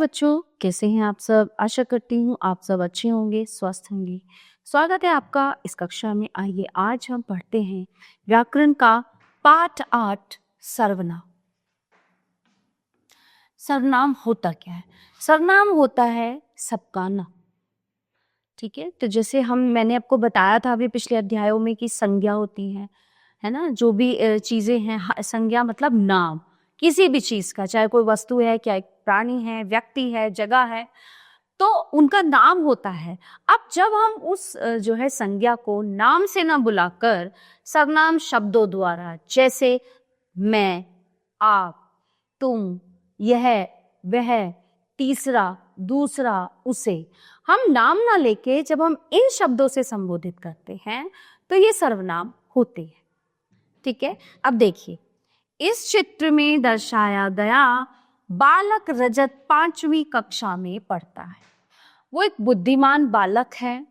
बच्चों, कैसे हैं आप सब? आशा करती हूँ आप सब अच्छे होंगे, स्वस्थ होंगे। स्वागत है आपका इस कक्षा में। आइए आज हम पढ़ते हैं व्याकरण का पाठ 8 सर्वनाम। सर्वनाम होता क्या है? सर्वनाम होता है सबका नाम। ठीक है, तो जैसे मैंने आपको बताया था अभी पिछले अध्यायों में कि संज्ञा होती है ना, जो भी चीजें हैं, संज्ञा मतलब नाम किसी भी चीज का, चाहे कोई वस्तु है, क्या एक प्राणी है, व्यक्ति है, जगह है, तो उनका नाम होता है। अब जब हम उस जो है संज्ञा को नाम से ना बुलाकर सर्वनाम शब्दों द्वारा, जैसे मैं, आप, तुम, यह, वह, तीसरा, दूसरा, उसे, हम नाम ना लेके जब हम इन शब्दों से संबोधित करते हैं तो ये सर्वनाम होते हैं। ठीक है, अब देखिए इस चित्र में दर्शाया गया बालक रजत 5वीं कक्षा में पढ़ता है। वो एक बुद्धिमान बालक है,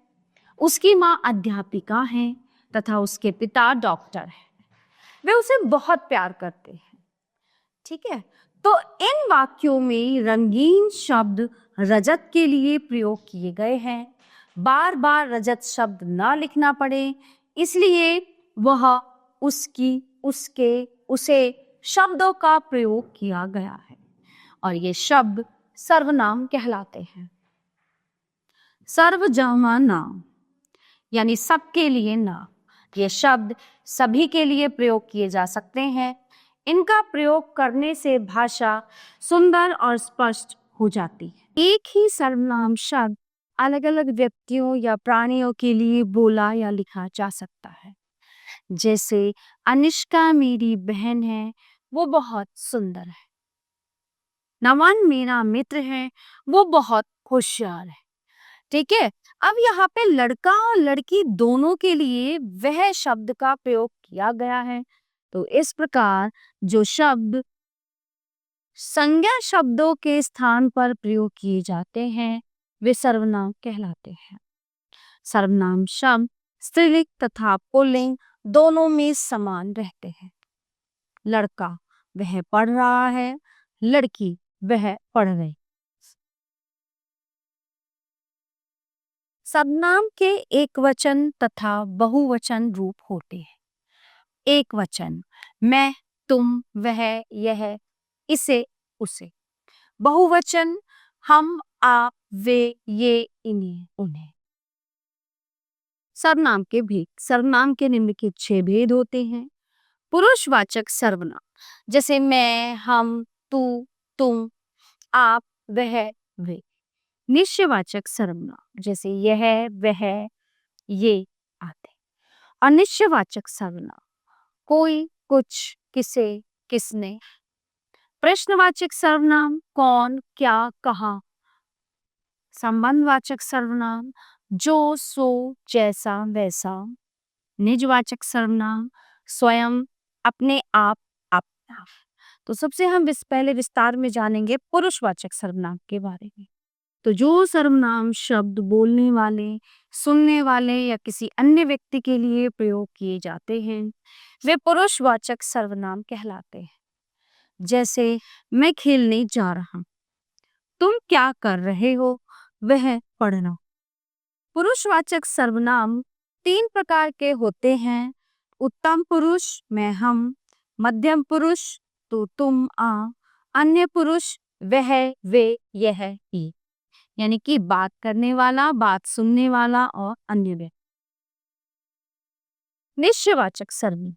उसकी माँ अध्यापिका है तथा उसके पिता डॉक्टर है। वे उसे बहुत प्यार करते हैं। ठीक है, तो इन वाक्यों में रंगीन शब्द रजत के लिए प्रयोग किए गए हैं। बार बार रजत शब्द ना लिखना पड़े, इसलिए वह, उसकी, उसके, उसे शब्दों का प्रयोग किया गया है और ये शब्द सर्वनाम कहलाते हैं। सर्वजमा नाम यानी सबके लिए नाम। ये शब्द सभी के लिए प्रयोग किए जा सकते हैं। इनका प्रयोग करने से भाषा सुंदर और स्पष्ट हो जाती है। एक ही सर्वनाम शब्द अलग अलग व्यक्तियों या प्राणियों के लिए बोला या लिखा जा सकता है। जैसे अनिष्का मेरी बहन है, वो बहुत सुंदर है। नमन मेरा मित्र है, वो बहुत होशियार है। ठीक है, अब यहाँ पे लड़का और लड़की दोनों के लिए वह शब्द का प्रयोग किया गया है। तो इस प्रकार जो शब्द संज्ञा शब्दों के स्थान पर प्रयोग किए जाते हैं वे सर्वनाम कहलाते हैं। सर्वनाम शब्द स्त्रीलिंग तथा पुल्लिंग दोनों में समान रहते हैं। लड़का वह पढ़ रहा है, लड़की वह पढ़ रही। सर्वनाम के एक वचन तथा बहुवचन रूप होते हैं। एक वचन मैं, तुम, वह, यह, इसे, उसे। बहुवचन हम, आप, वे, ये, इन्हें, उन्हें। सर्वनाम के भेद। सर्वनाम के निम्नलिखित 6 भेद होते हैं। पुरुषवाचक सर्वनाम जैसे मैं, हम, तू, तुम, आप, वह, वे। निश्चयवाचक सर्वनाम जैसे यह, वह, ये आते। अनिश्चयवाचक सर्वनाम कोई, कुछ, किसे, किसने। प्रश्नवाचक सर्वनाम कौन, क्या, कहाँ। संबंधवाचक सर्वनाम जो, सो, जैसा, वैसा। निजवाचक सर्वनाम स्वयं, अपने आप, अपना। तो सबसे हम पहले विस्तार में जानेंगे पुरुषवाचक सर्वनाम के बारे में। तो जो सर्वनाम शब्द बोलने वाले, सुनने वाले या किसी अन्य व्यक्ति के लिए प्रयोग किए जाते हैं वे पुरुषवाचक सर्वनाम कहलाते हैं। जैसे मैं खेलने जा रहा हूं, तुम क्या कर रहे हो, वह पढ़ना। पुरुषवाचक सर्वनाम 3 प्रकार के होते हैं। उत्तम पुरुष मैं, हम। मध्यम पुरुष तो, तुम, आ। अन्य पुरुष वह, वे, यह, ये। यानी कि बात करने वाला, बात सुनने वाला और अन्य व्यक्ति। निश्चयवाचक सर्वनाम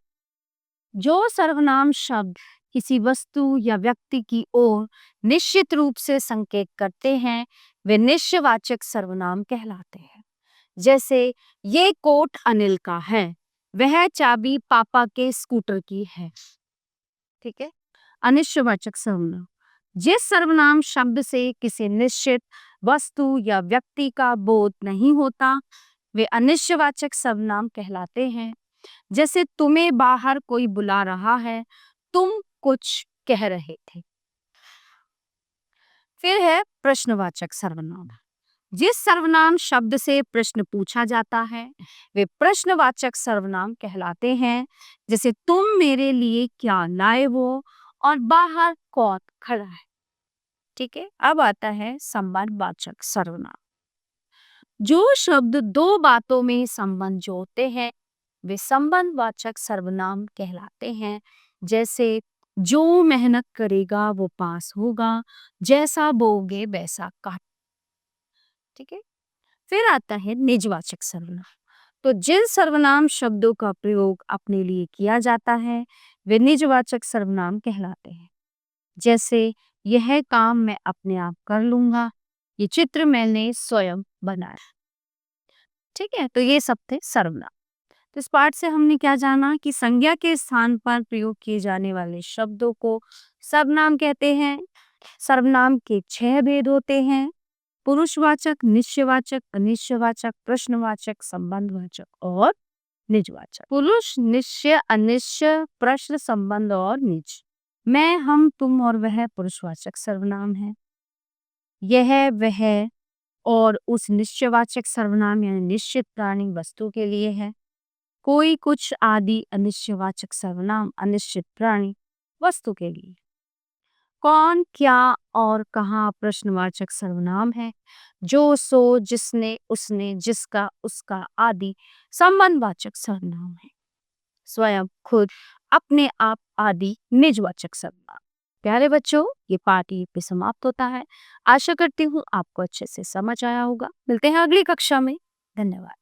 जो सर्वनाम शब्द किसी वस्तु या व्यक्ति की ओर निश्चित रूप से संकेत करते हैं वे निश्चयवाचक सर्वनाम कहलाते हैं। जैसे ये कोट अनिल का है, वह चाबी पापा के स्कूटर की है। ठीक है। अनिश्चयवाचक सर्वनाम जिस सर्वनाम शब्द से किसी निश्चित वस्तु या व्यक्ति का बोध नहीं होता वे अनिश्चयवाचक सर्वनाम कहलाते हैं। जैसे तुम्हें बाहर कोई बुला रहा है, तुम कुछ कह रहे थे। फिर है प्रश्नवाचक सर्वनाम जिस सर्वनाम शब्द से प्रश्न पूछा जाता है वे प्रश्नवाचक सर्वनाम कहलाते हैं। जैसे तुम मेरे लिए क्या लाए हो और बाहर कौन खड़ा है। ठीक है, अब आता है संबंधवाचक सर्वनाम। जो शब्द दो बातों में संबंध जोड़ते हैं वे संबंधवाचक सर्वनाम कहलाते हैं। जैसे जो मेहनत करेगा वो पास होगा, जैसा बोओगे वैसा काट। ठीक है, फिर आता है निजवाचक सर्वनाम। तो जिन सर्वनाम शब्दों का प्रयोग अपने लिए किया जाता है वे निजवाचक सर्वनाम कहलाते हैं। जैसे यह काम मैं अपने आप कर लूंगा, ये चित्र मैंने स्वयं बनाया। ठीक है, तो ये सब थे सर्वनाम। तो इस पाठ से हमने क्या जाना कि संज्ञा के स्थान पर प्रयोग किए जाने वाले शब्दों को सर्वनाम कहते हैं। सर्वनाम के 6 भेद होते हैं: पुरुषवाचक, निश्चयवाचक, अनिश्चयवाचक, प्रश्नवाचक, संबंधवाचक और निजवाचक। पुरुष, निश्चय, अनिश्चय, प्रश्न, संबंध और निज। मैं, हम, तुम और वह पुरुषवाचक सर्वनाम है। यह, वह और उस निश्चयवाचक सर्वनाम यानी निश्चित प्राणी वस्तु के लिए है। कोई, कुछ आदि अनिश्चयवाचक सर्वनाम अनिश्चित प्राणी वस्तु के लिए। कौन, क्या और कहाँ प्रश्नवाचक सर्वनाम है। जो, सो, जिसने, उसने, जिसका, उसका आदि संबंधवाचक सर्वनाम है। स्वयं, खुद, अपने आप आदि निजवाचक सर्वनाम। प्यारे बच्चों, ये पाठ यहीं पे समाप्त होता है। आशा करती हूँ आपको अच्छे से समझ आया होगा। मिलते हैं अगली कक्षा में। धन्यवाद।